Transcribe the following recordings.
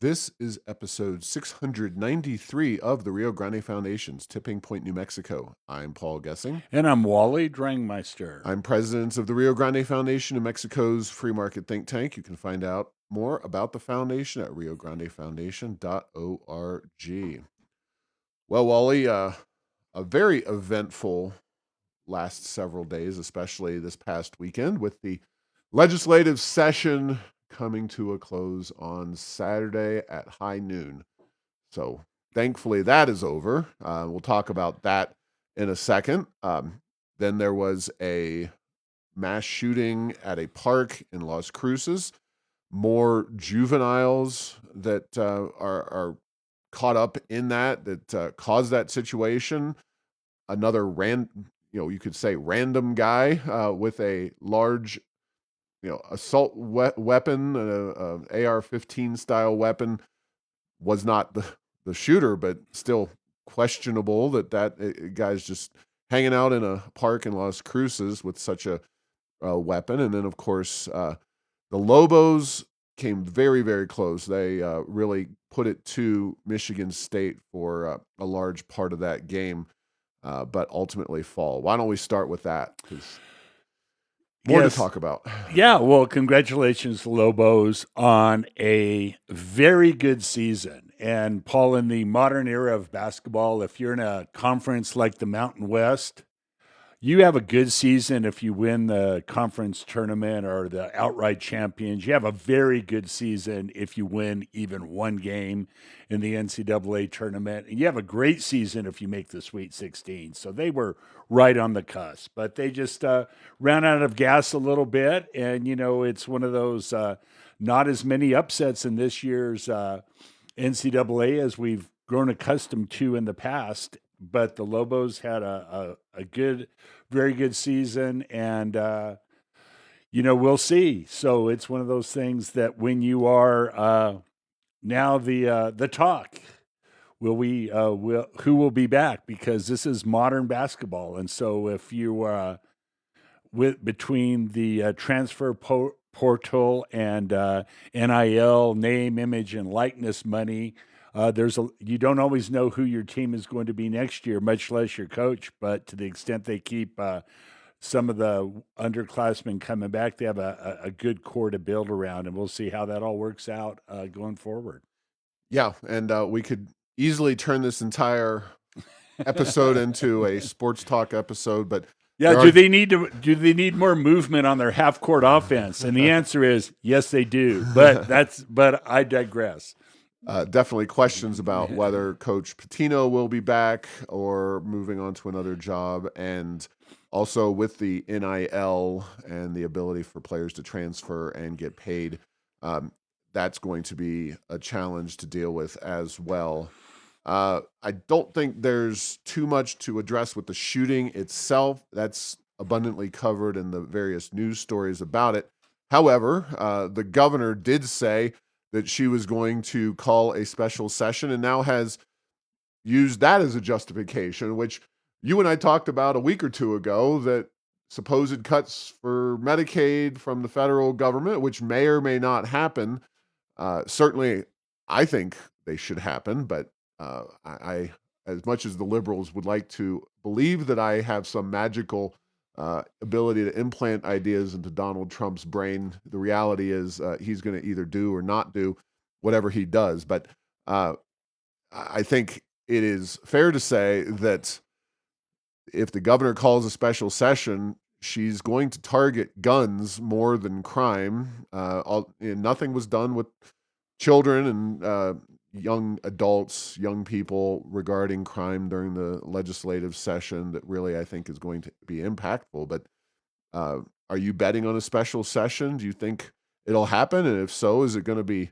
This is episode 693 of the Rio Grande Foundation's Tipping Point, New Mexico. I'm Paul Gessing. And I'm Wally Drangmeister. I'm president of the Rio Grande Foundation, New Mexico's free market think tank. You can find out more about the foundation at riograndefoundation.org. Well, Wally, a very eventful last several days, especially this past weekend, with the legislative session coming to a close on Saturday at high noon. So thankfully that is over. We'll talk about that in a second. Then there was a mass shooting at a park in Las Cruces. More juveniles that are caught up in that caused that situation. Another you could say random guy with a large, assault weapon, AR-15 style weapon, was not the shooter, but still questionable that guy's just hanging out in a park in Las Cruces with such a weapon. And then, of course, the Lobos came very, very close. They really put it to Michigan State for a large part of that game, but ultimately fall. Why don't we start with that? Because more to talk about. Yeah, well, congratulations, Lobos, on a very good season. And Paul, in the modern era of basketball, if you're in a conference like the Mountain West, you have a good season if you win the conference tournament or the outright champions. You have a very good season if you win even one game in the NCAA tournament. And you have a great season if you make the Sweet 16. So they were right on the cusp, but they just ran out of gas a little bit. And, it's one of those not as many upsets in this year's NCAA as we've grown accustomed to in the past. But the Lobos had a very good season, and we'll see. So it's one of those things that when you are now the talk, who will be back, because this is modern basketball, and so if you between the transfer portal and NIL, name, image, and likeness money. You don't always know who your team is going to be next year, much less your coach. But to the extent they keep some of the underclassmen coming back, they have a good core to build around, and we'll see how that all works out going forward. Yeah, and we could easily turn this entire episode into a sports talk episode, but yeah, do they need more movement on their half court offense? And the answer is yes, they do. But I digress. Definitely questions about whether Coach Pitino will be back or moving on to another job, and also with the NIL and the ability for players to transfer and get paid. That's going to be a challenge to deal with as well. I don't think there's too much to address with the shooting itself. That's abundantly covered in the various news stories about it. However, the governor did say that she was going to call a special session and now has used that as a justification, which you and I talked about a week or two ago, that supposed cuts for Medicaid from the federal government, which may or may not happen. Certainly, I think they should happen, but I, as much as the liberals would like to believe that I have some magical ability to implant ideas into Donald Trump's brain, the reality is he's going to either do or not do whatever he does. But I think it is fair to say that if the governor calls a special session, she's going to target guns more than crime. Nothing was done with children and young adults, young people, regarding crime during the legislative session that really, I think, is going to be impactful. But are you betting on a special session? Do you think it'll happen? And if so, is it going to be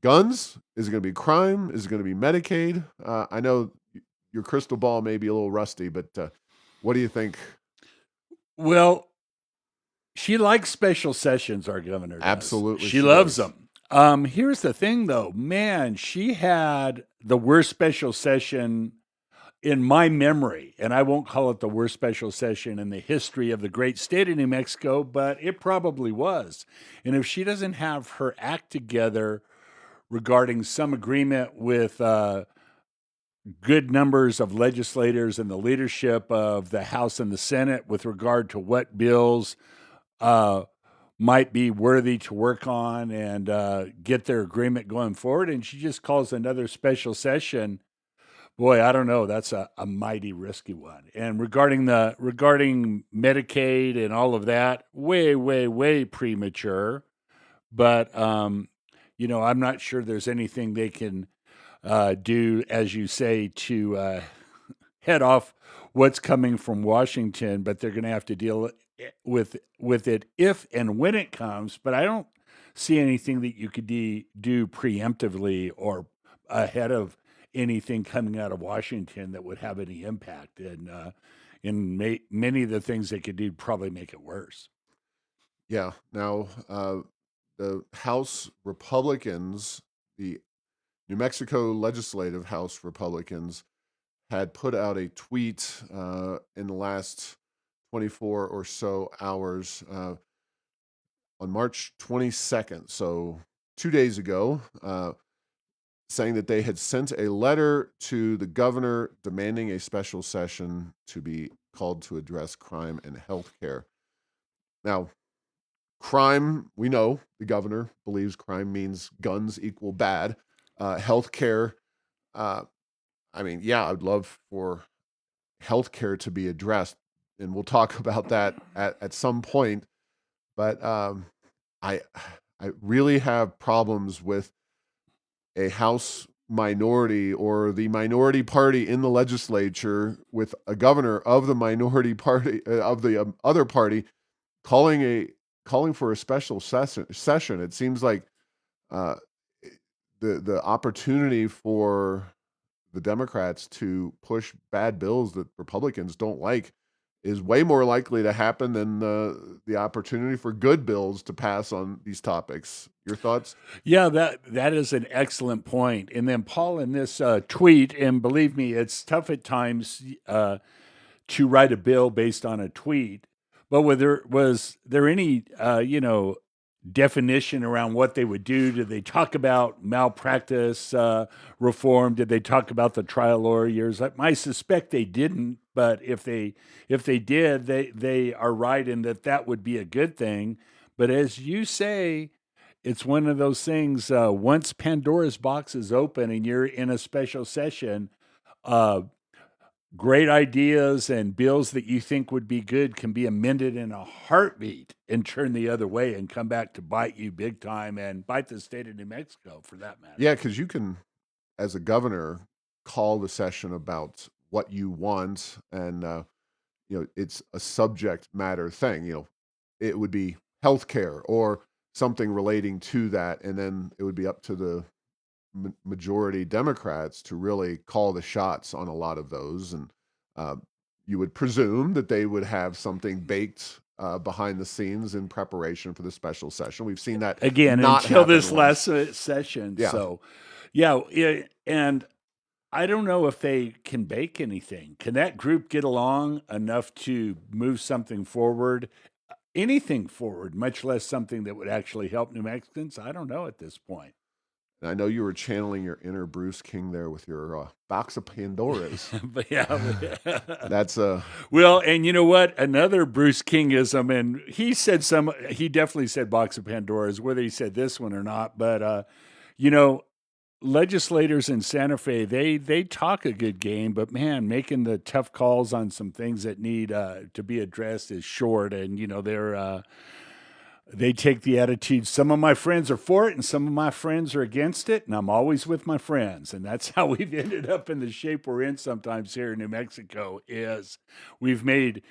guns? Is it going to be crime? Is it going to be Medicaid? I know your crystal ball may be a little rusty, but what do you think? Well, she likes special sessions, our governor does. Absolutely. She loves them. Here's the thing, though. Man, she had the worst special session in my memory, and I won't call it the worst special session in the history of the great state of New Mexico, but it probably was. And if she doesn't have her act together regarding some agreement with good numbers of legislators and the leadership of the House and the Senate with regard to what bills uh, might be worthy to work on and get their agreement going forward. And she just calls another special session. Boy, I don't know. That's a mighty risky one. And regarding Medicaid and all of that, way, way, way premature. But I'm not sure there's anything they can do, as you say, to head off what's coming from Washington. But they're going to have to deal with it if and when it comes. But I don't see anything that you could do preemptively or ahead of anything coming out of Washington that would have any impact. And many of the things they could do probably make it worse. Yeah. Now, the House Republicans, the New Mexico Legislative House Republicans, had put out a tweet in the last 24 or so hours on March 22nd, so 2 days ago, saying that they had sent a letter to the governor demanding a special session to be called to address crime and healthcare. Now, crime, we know the governor believes crime means guns equal bad. Healthcare, I'd love for healthcare to be addressed, and we'll talk about that at some point. But I I really have problems with a House minority or the minority party in the legislature with a governor of the minority party of the other party calling for a special session. It seems like uh, the opportunity for the Democrats to push bad bills that Republicans don't like is way more likely to happen than the opportunity for good bills to pass on these topics. Your thoughts? Yeah, that is an excellent point. And then Paul in this tweet, and believe me, it's tough at times to write a bill based on a tweet. But was there any definition around what they would do? Did they talk about malpractice reform? Did they talk about the trial lawyers? I suspect they didn't. But if they did, they are right in that would be a good thing. But as you say, it's one of those things. Once Pandora's box is open and you're in a special session, uh, great ideas and bills that you think would be good can be amended in a heartbeat and turn the other way and come back to bite you big time and bite the state of New Mexico for that matter. Yeah, because you can, as a governor, call the session about what you want, and it's a subject matter thing. It would be healthcare or something relating to that, and then it would be up to the majority Democrats to really call the shots on a lot of those. And uh, you would presume that they would have something baked behind the scenes in preparation for the special session. We've seen that Again, not until happen this once. last session. Yeah. So, and I don't know if they can bake anything. Can that group get along enough to move something forward? Anything forward, much less something that would actually help New Mexicans? I don't know at this point. And I know you were channeling your inner Bruce King there with your box of Pandoras. But yeah, That's well, and you know what? Another Bruce Kingism, and he definitely said box of Pandora's, whether he said this one or not. But you know, legislators in Santa Fe, they talk a good game, but man, making the tough calls on some things that need to be addressed is short. And they take the attitude, some of my friends are for it and some of my friends are against it, and I'm always with my friends. And that's how we've ended up in the shape we're in sometimes here in New Mexico. Is we've made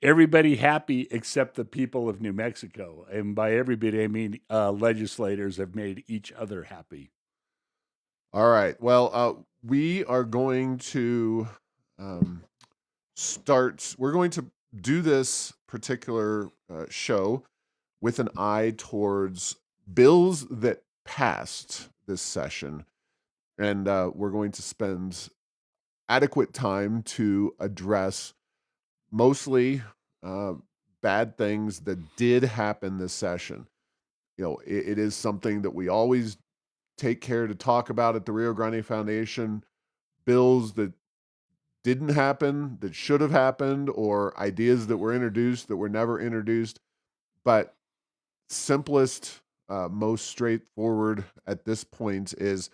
everybody happy except the people of New Mexico. And by everybody I mean legislators have made each other happy. all right. Well, we are going to um, we're going to do this particular show with an eye towards bills that passed this session. And we're going to spend adequate time to address mostly uh, bad things that did happen this session. It is something that we always take care to talk about at the Rio Grande Foundation bills that didn't happen, that should have happened, or ideas that were introduced that were never introduced. But simplest, most straightforward at this point is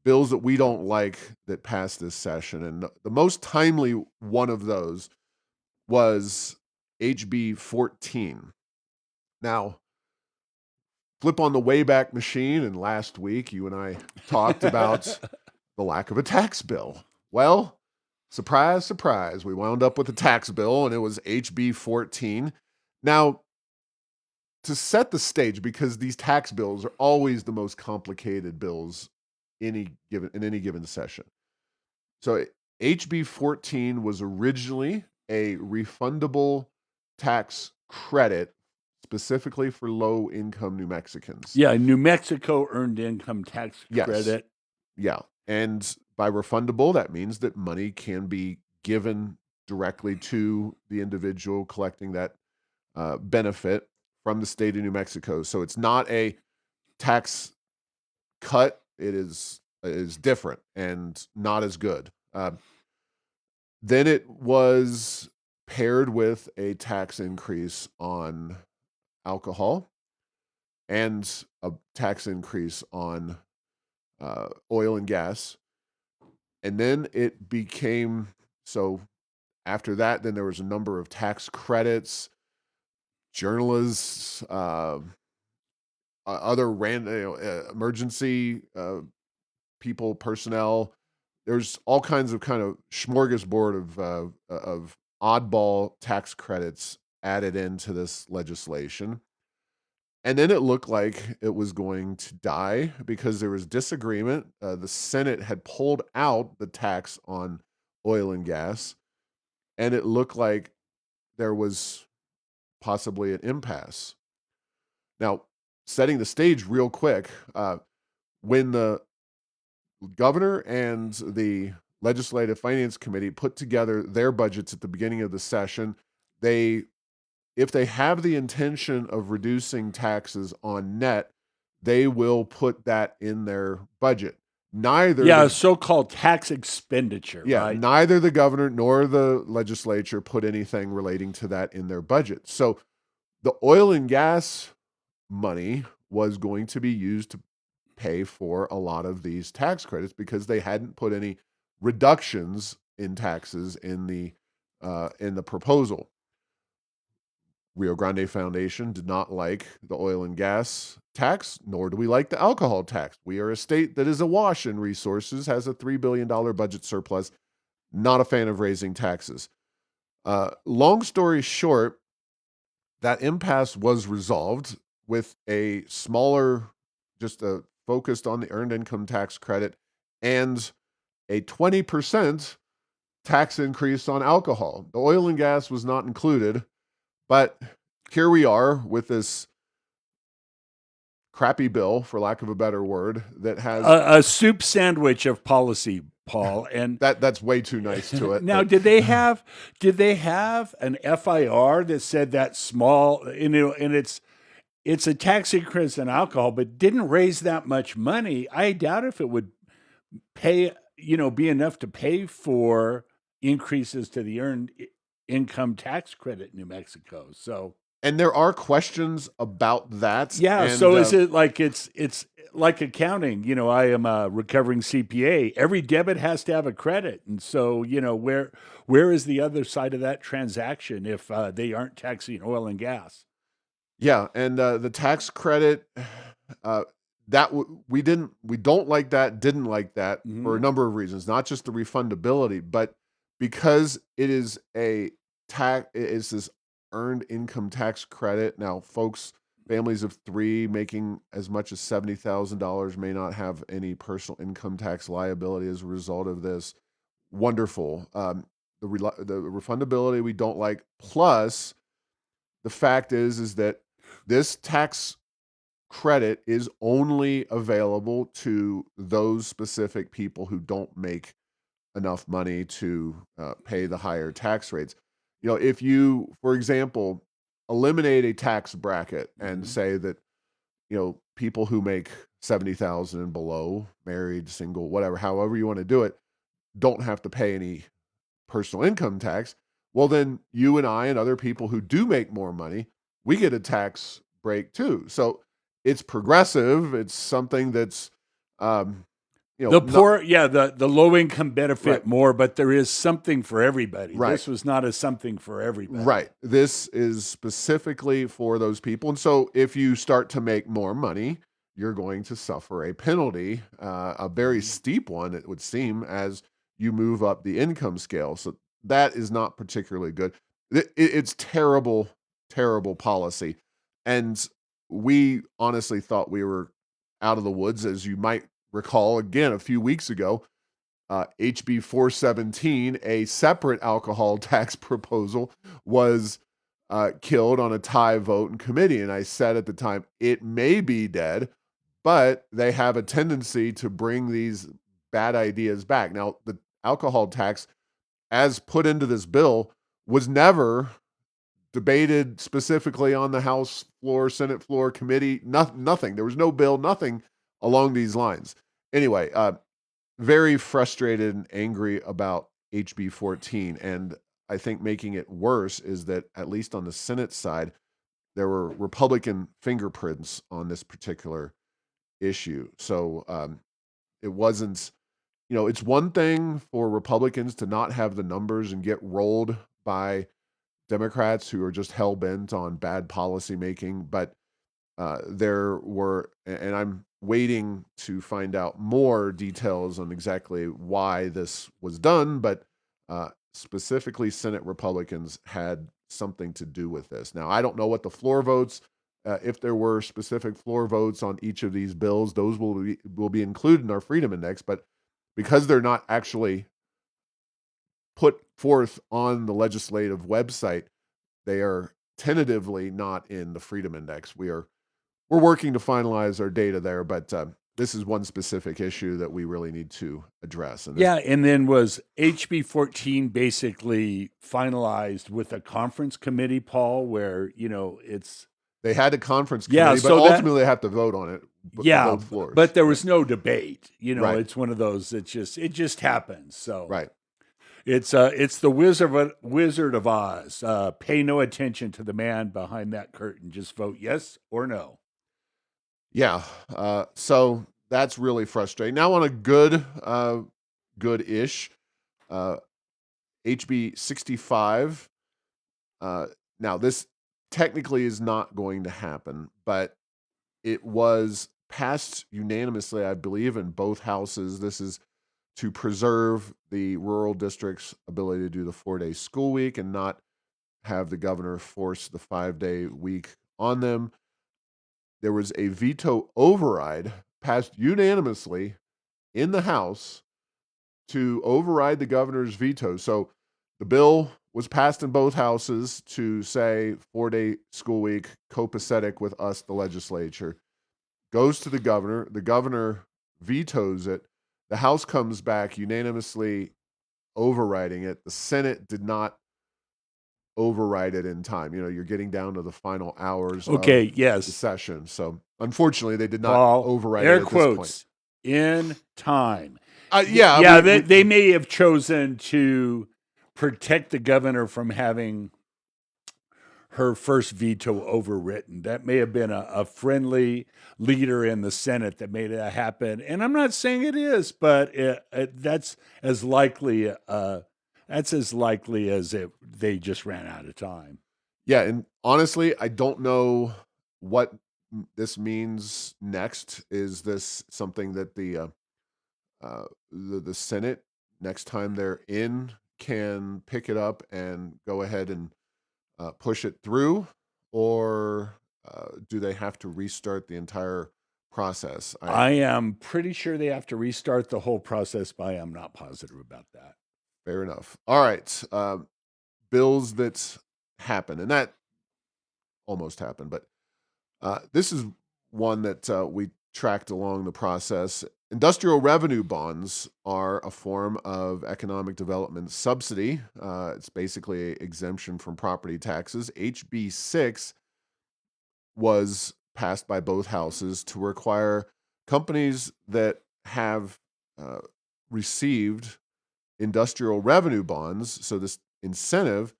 bills that we don't like that passed this session. And the most timely one of those was HB 14. Now, flip on the Wayback Machine, and last week you and I talked about the lack of a tax bill. Well, surprise, surprise, we wound up with a tax bill, and it was HB 14. Now, to set the stage, because these tax bills are always the most complicated bills in any given session. So HB 14 was originally a refundable tax credit specifically for low-income New Mexicans. Yeah, New Mexico earned income tax Yes. credit. Yeah. And by refundable, that means that money can be given directly to the individual collecting that benefit from the state of New Mexico. So it's not a tax cut. It is different and not as good. Then it was paired with a tax increase on alcohol and a tax increase on oil and gas. And then it became, so after that, then there was a number of tax credits, journalists, other emergency people, personnel. There's all kinds of kind of smorgasbord of oddball tax credits added into this legislation. And then it looked like it was going to die because there was disagreement. The Senate had pulled out the tax on oil and gas, and it looked like there was possibly an impasse. Now, setting the stage real quick, when the governor and the Legislative Finance Committee put together their budgets at the beginning of the session, if they have the intention of reducing taxes on net, they will put that in their budget. So-called tax expenditure, right? Neither the governor nor the legislature put anything relating to that in their budget. So the oil and gas money was going to be used to pay for a lot of these tax credits because they hadn't put any reductions in taxes in the proposal. Rio Grande Foundation did not like the oil and gas tax, nor do we like the alcohol tax. We are a state that is awash in resources, has a $3 billion budget surplus, not a fan of raising taxes. Long story short, that impasse was resolved with a smaller, just focused on the earned income tax credit and a 20% tax increase on alcohol. The oil and gas was not included, but here we are with this crappy bill, for lack of a better word, that has a soup sandwich of policy, Paul. And that's way too nice to it. Now, did they have an FIR that said that small, and it's a tax increase on alcohol, but didn't raise that much money? I doubt if it would be enough to pay for increases to the earned income tax credit in New Mexico. So, and there are questions about that. Yeah. And, so is it like it's like accounting? I am a recovering CPA. Every debit has to have a credit, and so where is the other side of that transaction if they aren't taxing oil and gas? Yeah, and the tax credit we don't like that. Didn't like that for a number of reasons, not just the refundability, but because it is this earned income tax credit. Now, folks, families of 3 making as much as $70,000 may not have any personal income tax liability as a result of this. Wonderful. The refundability we don't like. Plus, the fact is that this tax credit is only available to those specific people who don't make enough money to pay the higher tax rates. If you, for example, eliminate a tax bracket and say that people who make 70,000 and below, married, single, whatever, however you want to do it, don't have to pay any personal income tax. Well, then you and I and other people who do make more money, we get a tax break too. So it's progressive. It's something that's, The not poor, yeah, the low income benefit right. more, but there is something for everybody. Right. This was not a something for everybody. Right. This is specifically for those people. And so if you start to make more money, you're going to suffer a penalty, a very steep one, it would seem, as you move up the income scale. So that is not particularly good. It's terrible, terrible policy. And we honestly thought we were out of the woods, as you might recall, again, a few weeks ago. HB 417, a separate alcohol tax proposal, was killed on a tie vote in committee. And I said at the time, it may be dead, but they have a tendency to bring these bad ideas back. Now, the alcohol tax, as put into this bill, was never debated specifically on the House floor, Senate floor, committee, nothing. There was no bill, nothing along these lines. Anyway, very frustrated and angry about HB 14. And I think making it worse is that, at least on the Senate side, there were Republican fingerprints on this particular issue. So it wasn't, it's one thing for Republicans to not have the numbers and get rolled by Democrats who are just hell bent on bad policy making, but there were, and I'm waiting to find out more details on exactly why this was done, but specifically Senate Republicans had something to do with this. Now, I don't know what the floor votes, if there were specific floor votes on each of these bills, those will be included in our Freedom Index, but because they're not actually put forth on the legislative website, they are tentatively not in the Freedom Index. We're working to finalize our data there, but this is one specific issue that we really need to address. And and then was HB 14 basically finalized with a conference committee, Paul, where, they had a conference committee, but ultimately they have to vote on it. Both floors. But there was no debate. Right. It's one of those that it just happens. So right. It's the Wizard of Oz. Pay no attention to the man behind that curtain. Just vote yes or no. Yeah. So that's really frustrating. Now on a good-ish, HB 65. Now this technically is not going to happen, but it was passed unanimously, I believe, in both houses. This is to preserve the rural district's ability to do the 4-day school week and not have the governor force the 5-day week on them. There was a veto override passed unanimously in the House to override the governor's veto. So the bill was passed in both houses to say 4-day school week, copacetic with us, the legislature, goes to the governor vetoes it. The House comes back unanimously overriding it. The Senate did not override it in time. You're getting down to the final hours of the session. So unfortunately, they did not override it at this point. In time. They may have chosen to protect the governor from having her first veto overwritten. That may have been a friendly leader in the Senate that made it happen. And I'm not saying it is, but that's as likely as if they just ran out of time. Yeah, and honestly, I don't know what this means next. Is this something that the Senate, next time they're in, can pick it up and go ahead and push it through, or do they have to restart the entire process? I am pretty sure they have to restart the whole process, but I am not positive about that. Fair enough. All right. Bills that happen, and that almost happened, but this is one that we tracked along the process. Industrial revenue bonds are a form of economic development subsidy. It's basically an exemption from property taxes. HB 6 was passed by both houses to require companies that have received industrial revenue bonds, so this incentive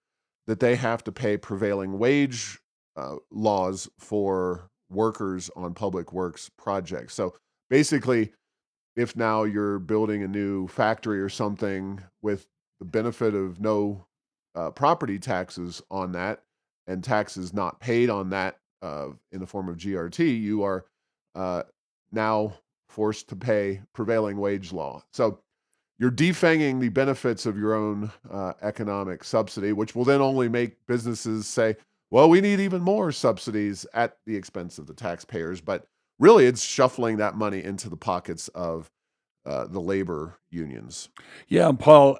that they have to pay prevailing wage laws for workers on public works projects. So basically, if now you're building a new factory or something with the benefit of no property taxes on that and taxes not paid on that in the form of GRT, you are now forced to pay prevailing wage law. So you're defanging the benefits of your own economic subsidy, which will then only make businesses say, well, we need even more subsidies at the expense of the taxpayers. But really, it's shuffling that money into the pockets of the labor unions. Yeah, and Paul,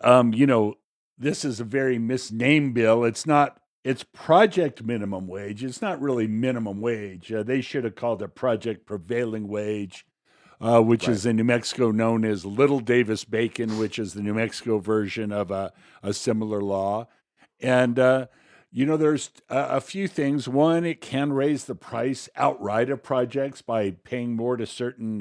this is a very misnamed bill. It's project minimum wage. It's not really minimum wage. They should have called it project prevailing wage, which Right. is in New Mexico known as Little Davis Bacon, which is the New Mexico version of a similar law. And, there's a few things. One, it can raise the price outright of projects by paying more to certain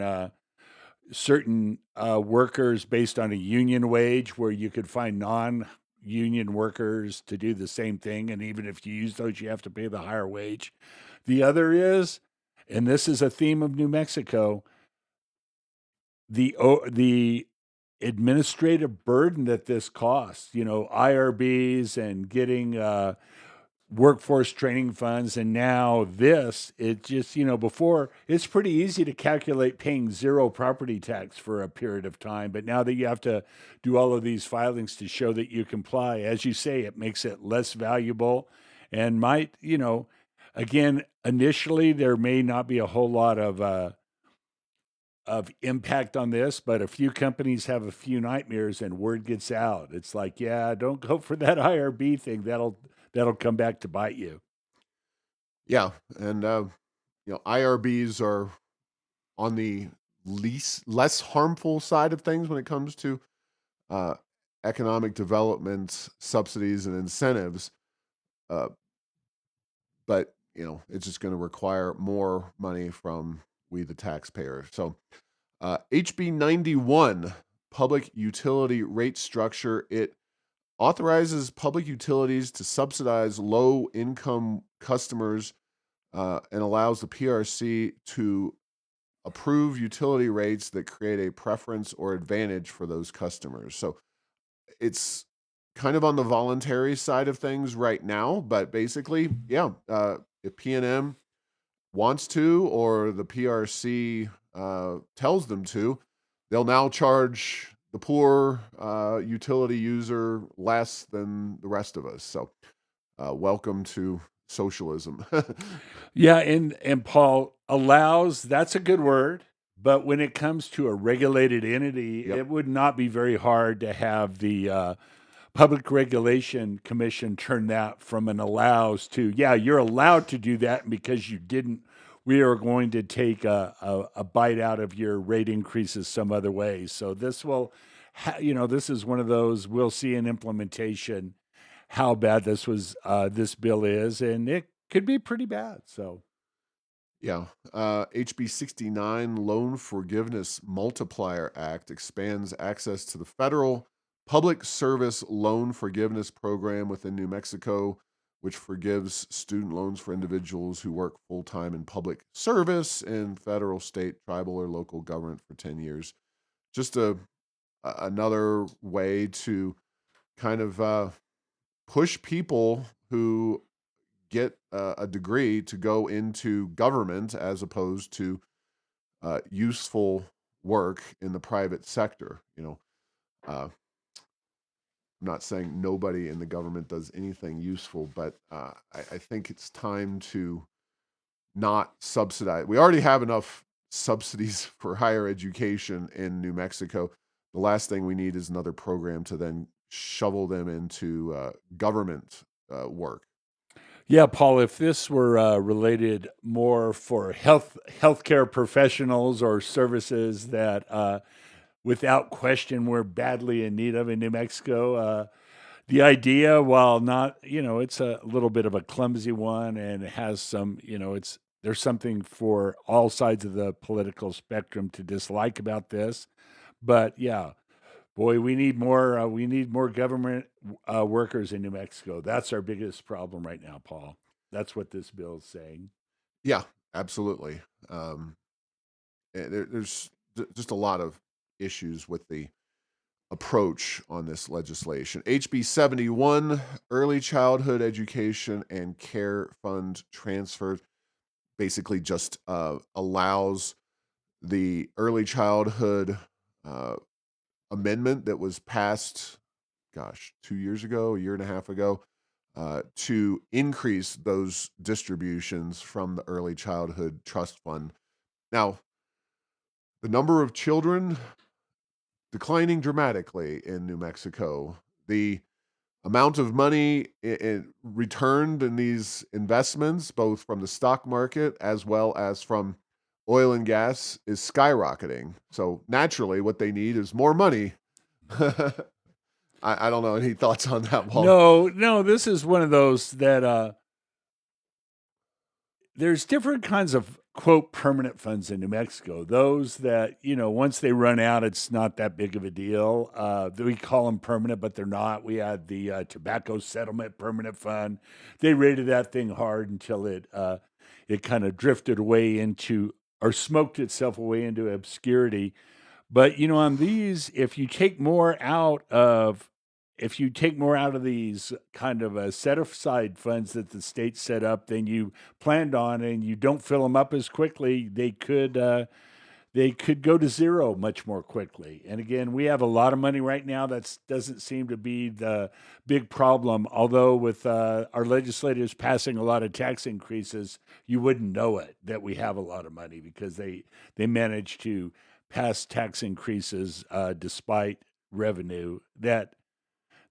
workers based on a union wage, where you could find non-union workers to do the same thing, and even if you use those, you have to pay the higher wage. The other is, and this is a theme of New Mexico, the administrative burden that this costs. IRBs and getting workforce training funds, and now this. It just, before, it's pretty easy to calculate paying zero property tax for a period of time, but now that you have to do all of these filings to show that you comply, as you say, it makes it less valuable, and might, again, initially there may not be a whole lot of impact on this, but a few companies have a few nightmares and word gets out. It's like, yeah, don't go for that IRB thing. That'll come back to bite you. Yeah, and IRBs are on the less harmful side of things when it comes to uh, economic development subsidies and incentives. Uh, but it's just going to require more money from we the taxpayer. So HB 91, public utility rate structure, it authorizes public utilities to subsidize low income customers and allows the PRC to approve utility rates that create a preference or advantage for those customers. So it's kind of on the voluntary side of things right now, but basically, yeah, if PNM wants to or the PRC tells them to, they'll now charge the poor utility user less than the rest of us. So, welcome to socialism. Yeah, and Paul, allows, that's a good word, but when it comes to a regulated entity, Yep. it would not be very hard to have the Public Regulation Commission turn that from an allows to, yeah, you're allowed to do that, and because you didn't, we are going to take a bite out of your rate increases some other way. So this will, this is one of those, we'll see in implementation how bad this bill is, and it could be pretty bad. So Yeah. HB 69, Loan Forgiveness Multiplier Act, expands access to the federal public service loan forgiveness program within New Mexico, which forgives student loans for individuals who work full time in public service in federal, state, tribal, or local government for 10 years. Just another way to kind of push people who get a degree to go into government as opposed to useful work in the private sector. I'm not saying nobody in the government does anything useful, but I think it's time to not subsidize. We already have enough subsidies for higher education in New Mexico. The last thing we need is another program to then shovel them into government work. yeah, Paul, if this were related more for healthcare professionals or services that, without question, we're badly in need of in New Mexico, the idea, while not, it's a little bit of a clumsy one, and it has some, there's something for all sides of the political spectrum to dislike about this. But yeah, boy, we need more. We need more government workers in New Mexico. That's our biggest problem right now, Paul. That's what this bill is saying. Yeah, absolutely. Um, there's just a lot of issues with the approach on this legislation. HB 71, Early Childhood Education and Care Fund Transfer, basically just allows the early childhood uh, amendment that was passed, gosh, 2 years ago, a year and a half ago, to increase those distributions from the Early Childhood Trust Fund. Now, the number of children declining dramatically in New Mexico. The amount of money returned in these investments, both from the stock market as well as from oil and gas, is skyrocketing. So naturally, what they need is more money. I don't know. Any thoughts on that, Paul? No, this is one of those that there's different kinds of quote permanent funds in New Mexico. Those that, once they run out, it's not that big of a deal. We call them permanent, but they're not. We had the tobacco settlement permanent fund. They rated that thing hard until it kind of drifted away into or smoked itself away into obscurity. But on these, if you take more out of these kind of set aside funds that the state set up than you planned on, and you don't fill them up as quickly, they could go to zero much more quickly. And again, we have a lot of money right now. That doesn't seem to be the big problem. Although with our legislators passing a lot of tax increases, you wouldn't know it that we have a lot of money because they managed to pass tax increases despite revenue that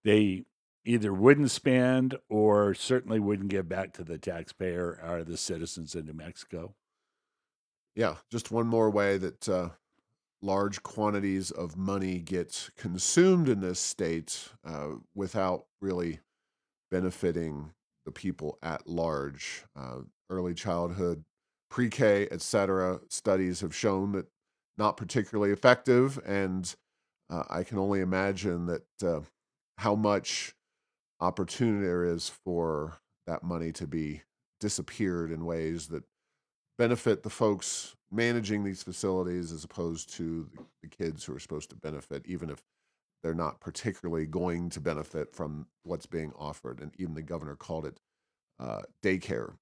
they either wouldn't spend or certainly wouldn't give back to the taxpayer or the citizens in New Mexico. Yeah, just one more way that large quantities of money get consumed in this state without really benefiting the people at large. Early childhood, pre-K, etc. Studies have shown that not particularly effective, and I can only imagine that how much opportunity there is for that money to be disappeared in ways that benefit the folks managing these facilities as opposed to the kids who are supposed to benefit, even if they're not particularly going to benefit from what's being offered. And even the governor called it daycare,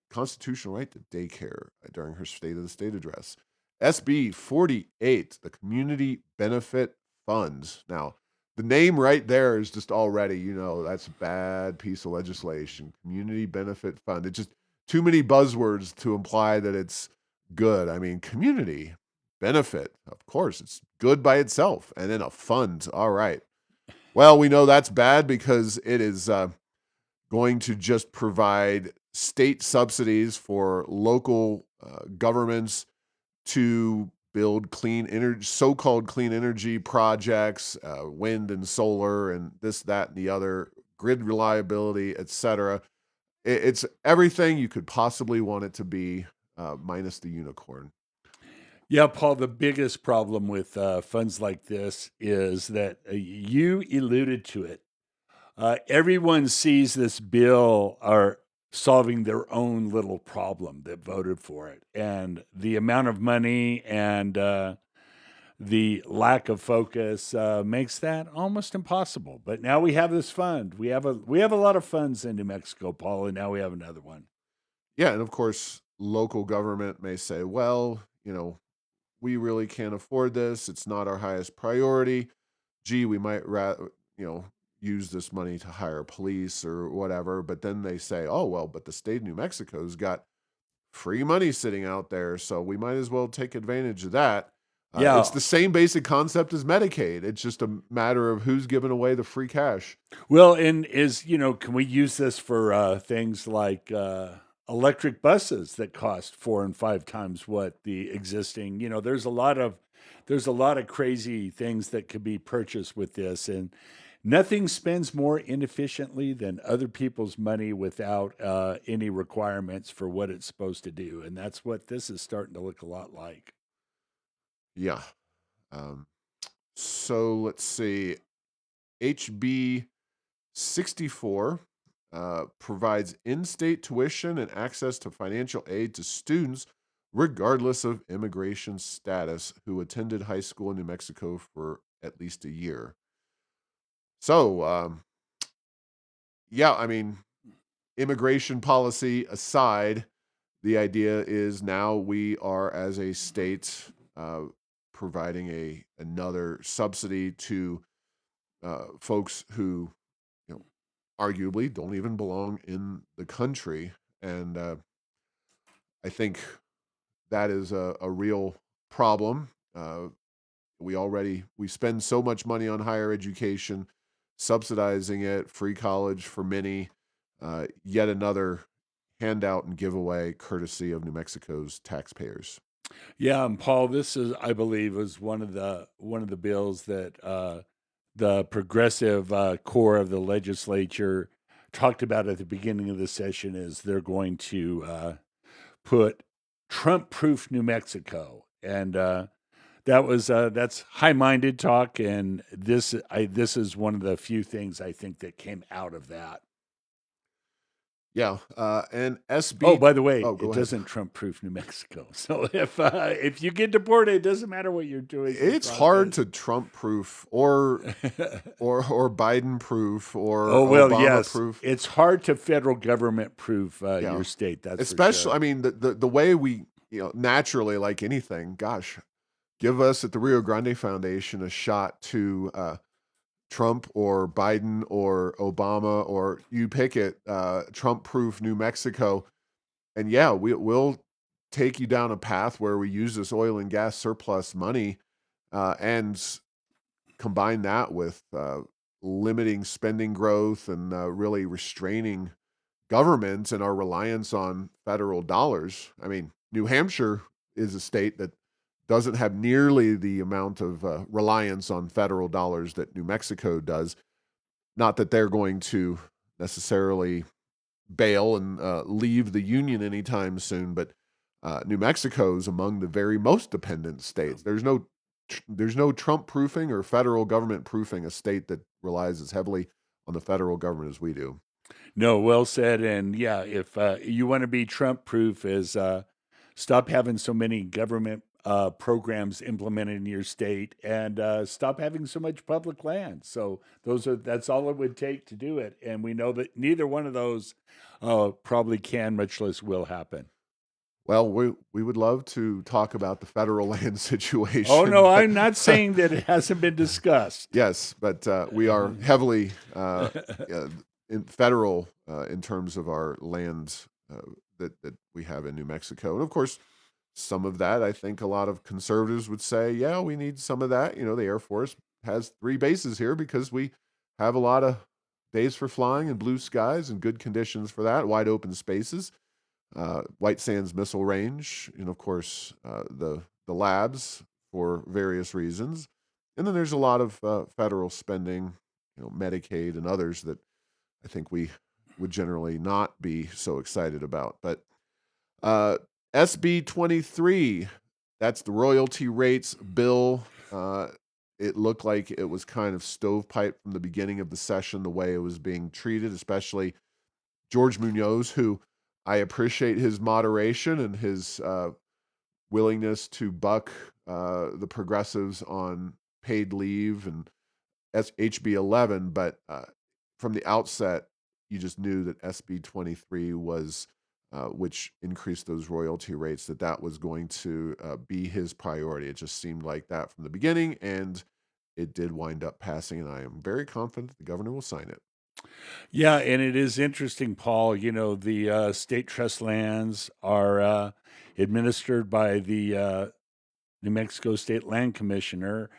constitutional right to daycare during her State of the State address. SB 48, the Community Benefit Funds. Now, the name right there is just already, that's a bad piece of legislation. Community Benefit Fund. It's just too many buzzwords to imply that it's good. I mean, community benefit, of course, it's good by itself. And then a fund. All right. Well, we know that's bad because it is going to just provide state subsidies for local governments to build clean energy, so-called clean energy projects, wind and solar, and this, that, and the other, grid reliability, etc. It's everything you could possibly want it to be, minus the unicorn. Yeah, Paul, the biggest problem with funds like this is that you alluded to it. Everyone sees this bill are solving their own little problem that voted for it. And the amount of money and the lack of focus makes that almost impossible. But now we have this fund. We have a lot of funds in New Mexico, Paul, and now we have another one. Yeah, and of course, local government may say, well, we really can't afford this. It's not our highest priority. Gee, we might, use this money to hire police or whatever. But then they say, oh, well, but the state of New Mexico's got free money sitting out there, so we might as well take advantage of that. Yeah. It's the same basic concept as Medicaid. It's just a matter of who's giving away the free cash. Well, and can we use this for things like electric buses that cost 4 and 5 times what the existing? There's a lot of crazy things that could be purchased with this, and Nothing spends more inefficiently than other people's money without any requirements for what it's supposed to do. And that's what this is starting to look a lot like. Yeah. Um, so let's see. HB 64 provides in state tuition and access to financial aid to students, regardless of immigration status, who attended high school in New Mexico for at least a year. So, yeah, I mean, immigration policy aside, the idea is now we are, as a state, providing another subsidy to folks who, you know, arguably don't even belong in the country, and I think that is a real problem. We spend so much money on higher education, subsidizing it, free college for many, yet another handout and giveaway courtesy of New Mexico's taxpayers. Yeah, and Paul, this is, I believe, was one of the bills that the progressive core of the legislature talked about at the beginning of the session. Is they're going to put Trump-proof New Mexico, and that's high-minded talk. And this is one of the few things I think that came out of that. Yeah, and Oh, SB. by the way, Oh, it go ahead. doesn't Trump-proof New Mexico. So if you get deported, it doesn't matter what you're doing. The It's hard process. to Trump-proof or Biden-proof or Oh well, yes, Obama-proof. it's hard to federal government proof Yeah, your state. That's for especially. I sure. mean, the way we, naturally, like anything. Gosh, give us at the Rio Grande Foundation a shot to Trump or Biden or Obama, or you pick it, Trump-proof New Mexico, and yeah, we'll take you down a path where we use this oil and gas surplus money and combine that with limiting spending growth and really restraining government and our reliance on federal dollars. I mean, New Hampshire is a state that doesn't have nearly the amount of reliance on federal dollars that New Mexico does. Not that they're going to necessarily bail and leave the union anytime soon, but New Mexico is among the very most dependent states. There's no Trump proofing or federal government proofing a state that relies as heavily on the federal government as we do. No, well said. And yeah, if you want to be Trump-proof, is stop having so many government programs implemented in your state, and stop having so much public land. So that's all it would take to do it. And we know that neither one of those probably can, much less will happen. Well, we would love to talk about the federal land Oh situation, no, but I'm not saying that it hasn't been discussed. yes, but we are heavily in federal in terms of our land that we have in New Mexico, and of course, some of that I think a lot of conservatives would say, yeah, we need some of that. The Air Force has 3 bases here because we have a lot of days for flying and blue skies and good conditions for that, wide open spaces, White Sands Missile Range, and of course the labs for various reasons. And then there's a lot of federal spending, Medicaid and others that I think we would generally not be so excited about. But uh, SB 23, that's the royalty rates bill. It looked like it was kind of stovepipe from the beginning of the session, the way it was being treated, especially George Munoz, who I appreciate his moderation and his willingness to buck the progressives on paid leave and HB 11, but from the outset, you just knew that SB 23 was, which increased those royalty rates, that was going to be his priority. It just seemed like that from the beginning, and it did wind up passing, and I am very confident that the governor will sign it. Yeah, and it is interesting, Paul. The state trust lands are administered by the New Mexico State Land Commissioner.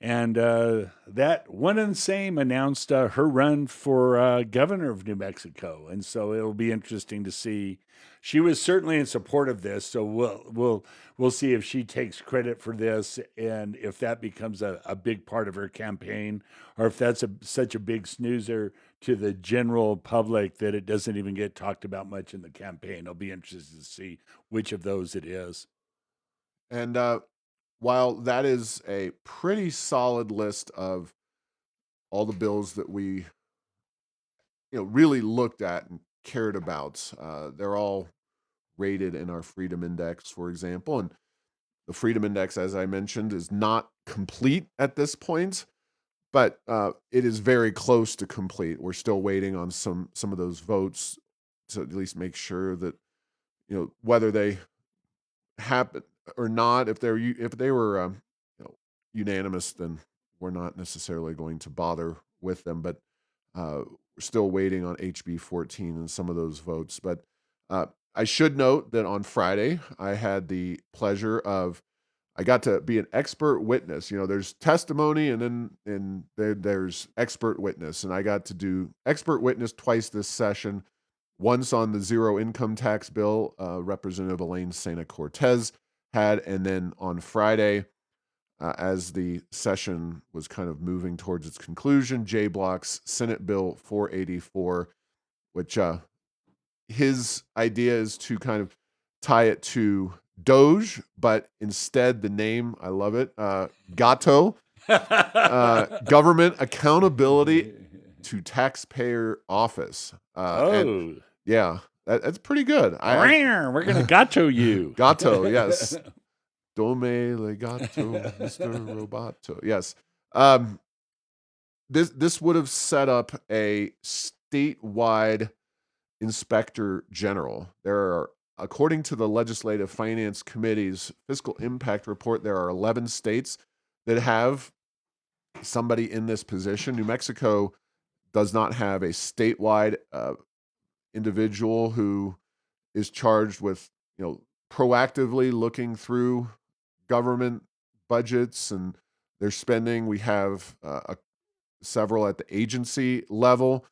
And that one and same announced her run for governor of New Mexico, and so it'll be interesting to see. She was certainly in support of this, so we'll see if she takes credit for this, and if that becomes a big part of her campaign, or if that's such a big snoozer to the general public that it doesn't even get talked about much in the campaign. I'll be interested to see which of those it is. And while that is a pretty solid list of all the bills that we really looked at and cared about, they're all rated in our Freedom Index, for example. And the Freedom Index, as I mentioned, is not complete at this point, but it is very close to complete. We're still waiting on some of those votes to at least make sure that whether they happen or not. If they were unanimous, then we're not necessarily going to bother with them. But we're still waiting on HB 14 and some of those votes. But I should note that on Friday I had the pleasure of I got to be an expert witness. There's testimony and there's expert witness, and I got to do expert witness twice this session. Once on the zero income tax bill, Representative Elaine Sena Cortez had, and then on Friday, as the session was kind of moving towards its conclusion, Jay Block's Senate Bill 484, which his idea is to kind of tie it to Doge, but instead the name, I love it, GATO, Government Accountability to Taxpayer Office. And yeah, that's pretty good. We're going to gato you. Gato, yes. Dome legato, Mr. Roboto. Yes. This would have set up a statewide inspector general. There are, according to the Legislative Finance Committee's fiscal impact report, there are 11 states that have somebody in this position. New Mexico does not have a statewide individual who is charged with, proactively looking through government budgets and their spending. We have several at the agency level.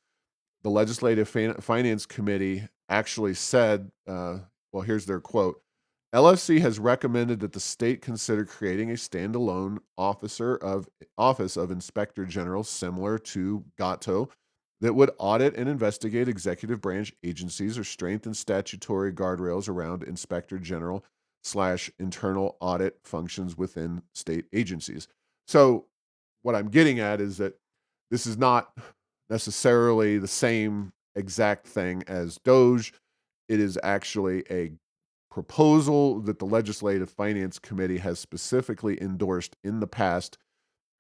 The Legislative Finance Committee actually said, well, here's their quote. LFC has recommended that the state consider creating a standalone office of Inspector General similar to GATO that would audit and investigate executive branch agencies or strengthen statutory guardrails around Inspector General / internal audit functions within state agencies. So what I'm getting at is that this is not necessarily the same exact thing as Doge. It is actually a proposal that the Legislative Finance Committee has specifically endorsed in the past,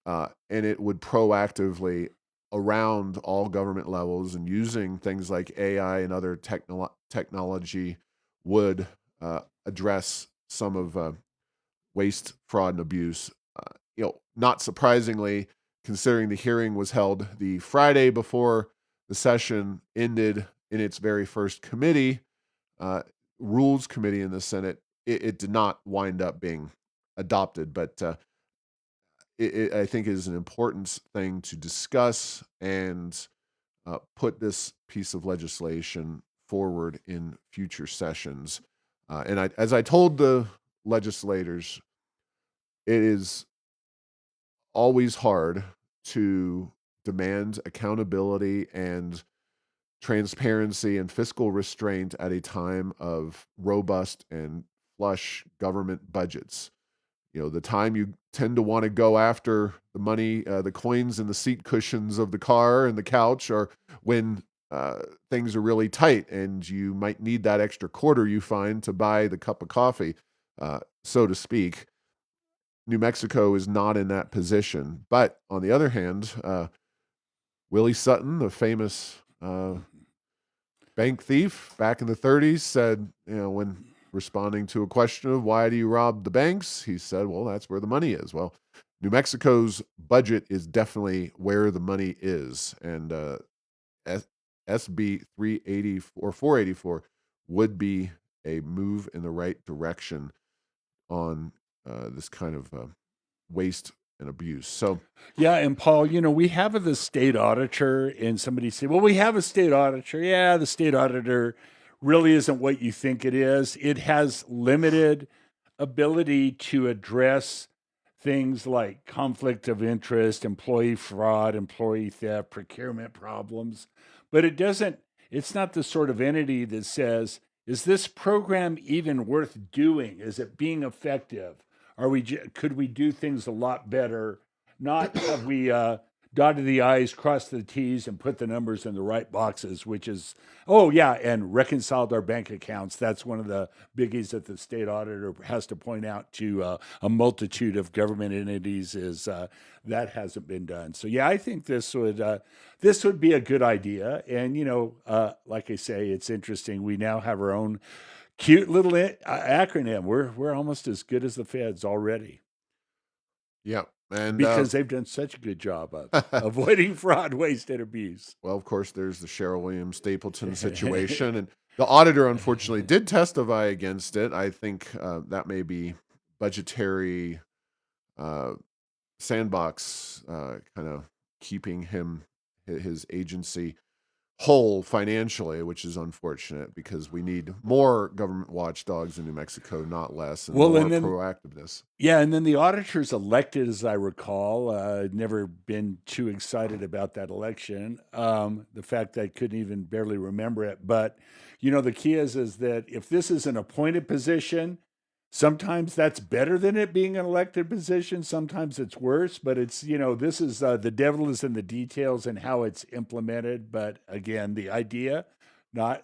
and it would proactively around all government levels and using things like AI and other technology would address some of waste, fraud, and abuse. Not surprisingly, considering the hearing was held the Friday before the session ended in its very first committee, Rules Committee in the Senate, it did not wind up being adopted, but I think is an important thing to discuss and put this piece of legislation forward in future sessions. And as I told the legislators, it is always hard to demand accountability and transparency and fiscal restraint at a time of robust and flush government budgets. The time you tend to want to go after the money, the coins and the seat cushions of the car and the couch are when things are really tight and you might need that extra quarter you find to buy the cup of coffee, so to speak. New Mexico is not in that position. But on the other hand, Willie Sutton, the famous bank thief back in the 30s, said, when responding to a question of why do you rob the banks, he said, well, that's where the money is. Well, New Mexico's budget is definitely where the money is. And SB 380 or 484 would be a move in the right direction on this kind of waste and abuse. So, Yeah, and Paul, we have the state auditor, and somebody said, well, we have a state auditor. Yeah, the state auditor really isn't what you think it is. It has limited ability to address things like conflict of interest, employee fraud, employee theft, procurement problems, but it's not the sort of entity that says, is this program even worth doing? Is it being effective? Could we do things a lot better? Not have we dotted the I's, crossed the T's, and put the numbers in the right boxes, which is, oh, yeah, and reconciled our bank accounts. That's one of the biggies that the state auditor has to point out to a multitude of government entities is that hasn't been done. So, yeah, I think this would be a good idea. And, like I say, it's interesting. We now have our own cute little acronym. We're almost as good as the feds already yeah. And because they've done such a good job of avoiding fraud, waste, and abuse. well, of course, there's the Cheryl Williams Stapleton situation, and the auditor unfortunately did testify against it. I think that may be budgetary uh, sandbox, kind of keeping his agency whole financially, which is unfortunate because we need more government watchdogs in New Mexico, not less, and Well, more and then proactiveness. yeah, and then the auditors elected, as I recall, never been too excited about that election. The fact that I couldn't even barely remember it, but the key is that if this is an appointed position, sometimes that's better than it being an elected position. Sometimes it's worse, but this is the devil is in the details and how it's implemented. But again, the idea,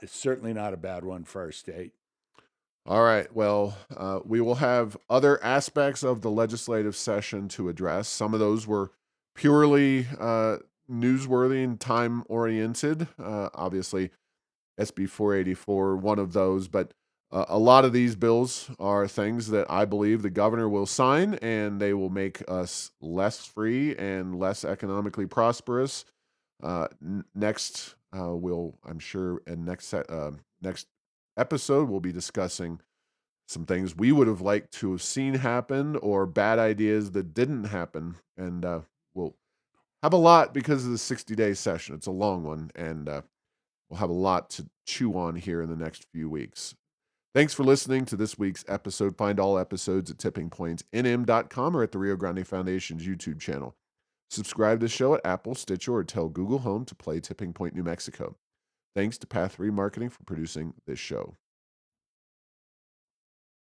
certainly not a bad one for our state. All right. Well, we will have other aspects of the legislative session to address. Some of those were purely newsworthy and time oriented. Obviously, SB 484, one of those, but a lot of these bills are things that I believe the governor will sign, and they will make us less free and less economically prosperous. Next, I'm sure, in next episode, we'll be discussing some things we would have liked to have seen happen or bad ideas that didn't happen. And we'll have a lot because of the 60-day session. It's a long one, and we'll have a lot to chew on here in the next few weeks. Thanks for listening to this week's episode. Find all episodes at tippingpointsnm.com or at the Rio Grande Foundation's YouTube channel. Subscribe to the show at Apple, Stitcher, or tell Google Home to play Tipping Point New Mexico. Thanks to Path 3 Marketing for producing this show.